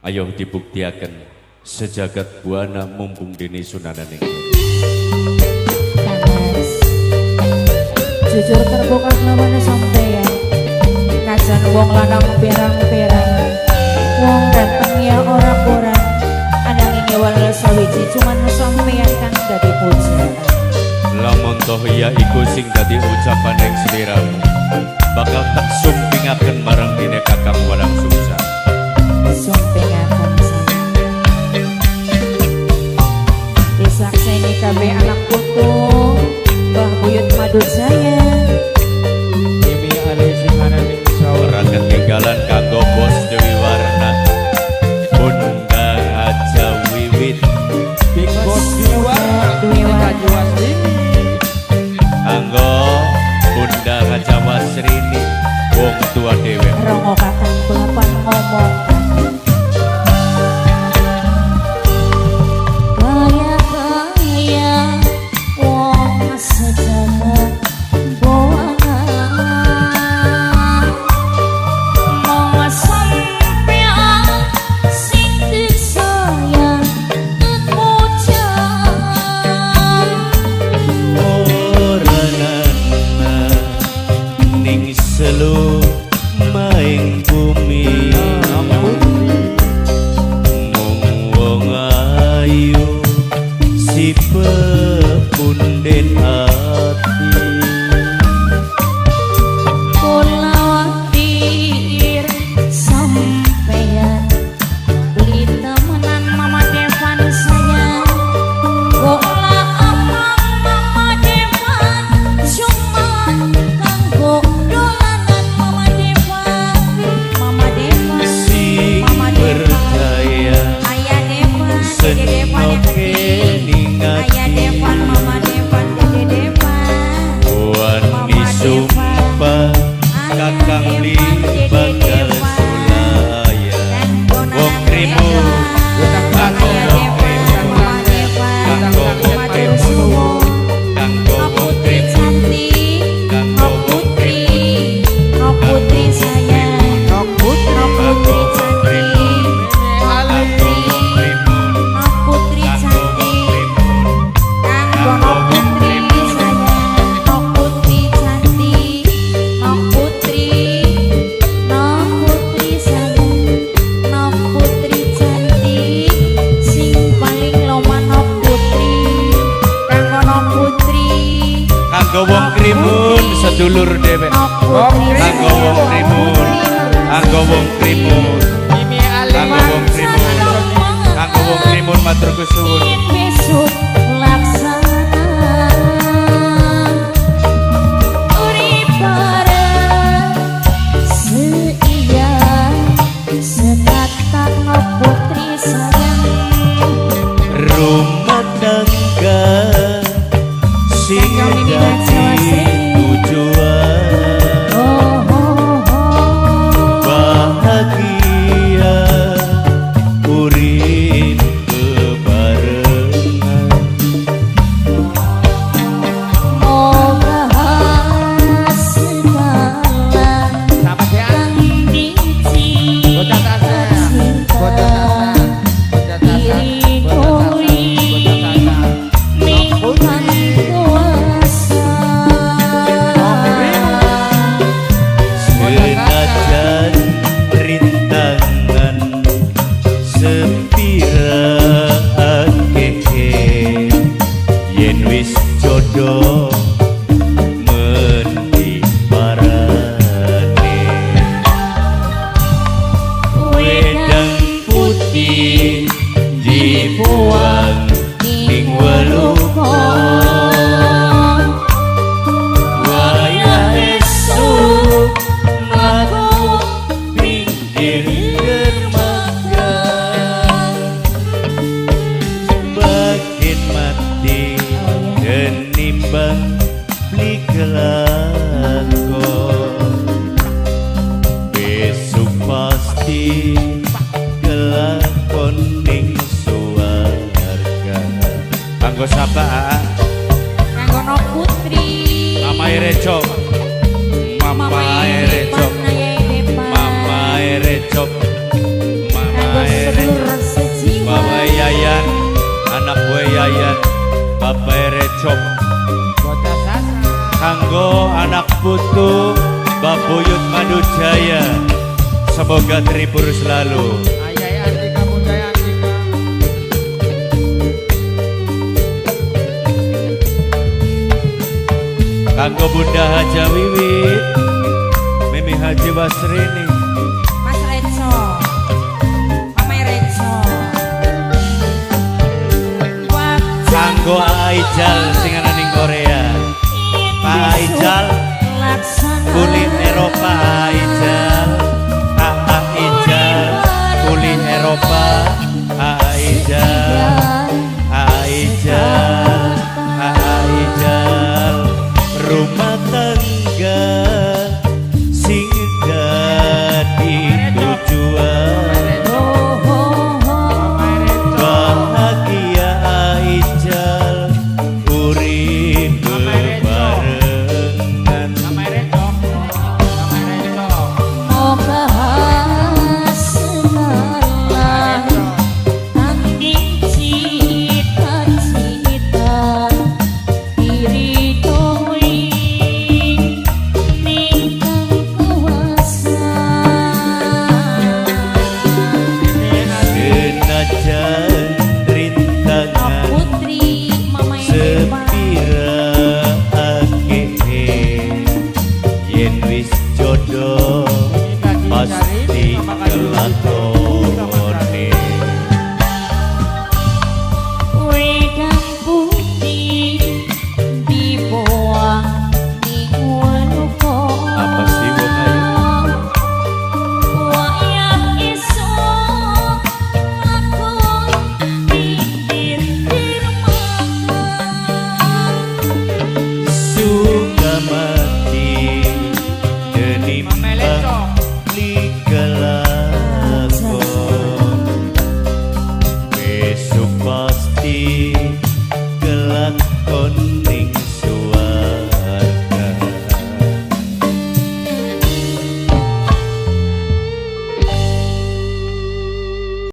Ayo dibuktiaken sejagat buana mumpung dini sunanan ini. Mas, jujur terbuka namanya sampeyan. Kajan wong lanang perang-perang, wong ganteng ya ora kurang. Ananging walau sawiji cuman sampeyan kan dadi pujaan. Lamun toh ya iku sing dadi ucapan yang seliramu, bakal tak sumpingaken marang dine kakang walang sungsang. Sumpingaken sayang. Disakseni kabeh anak putu, Mbah Buyut Madut sayang. Mimi alih singananing Ora ketinggalan kanggo bos Dewi Warna, Bunda Aja Wiwit, Big Boss Dewi Warna. kanggo Bunda Aja Wasrini, wong tua dewe. Rongo kakang belapan ngomong. Kaya-kaya wong sejagat boangan, mau sampean sing disayang kepujan. Ora nana ning selu maing bumi, mung wong ayu si pepunden ati. Kulawatir sampeyan beli temenan Mama Devan sayang. Kula amang Mama Devan cuman kanggo dolanan Mama Devan. Mama Devan, Sing Mama Devan, percaya Ayah Devan, Dede Devan yang kecil. Ayah Devan, Mama Devan, Dede Devan. wani sumpah kakang li bakal sulaya. Wong krimun kanggo wong krimun, kanggo wong krimun, kanggo wong krimun, kanggo wong krimun, Putri sayang, Putri cantik, Putri cantik, kanggo Putri sayang, Putri cantik, Putri sayang, Putri cantik, sing paling loman Putri, kanggo Putri. kanggo wong krimun sedulur dhewe. Kanggo wong krimun, kanggo wong krimun, Mimi alih kanggo wong krimun, kanggo wong krimun matur kesuwun. Besok laksana urip bareng seia sedatak Putri sayang. Rumah tangga sing dadi tujuan, Oh, oh, oh. bahagia urip bebarengan. Moga segala sama si kang dici Bocah tasa, bocah tasa, bocah tasa, Mingkan kuasa Senajan rintangan sepira akeh, yen wis jodoh mendi parane. Wedang putih dibuang ning welukon, wayah esuk mlaku pinggir dermaga. Makin mati kenimbang beli kelakon, besok pasti kelakon ning suwarga. Kanggo sapa? kanggo Putri Mama Erejo, Mama Erejo, Mama Erejo, Mama Erejo. Bapak Recop Bocah Sasa. kanggo anak putu Babuyut Madujaya, semoga terhibur selalu. Ayai Andika Bunda Andika. Kanggo Bunda Haja Wiwit, Mimi Haji Wasrini, Mas Renzo, Mama Renzo. kanggo Aijal sing ana ning Korea. Pak Aijal kuli Eropa, Aijal Ijal kuli Eropa.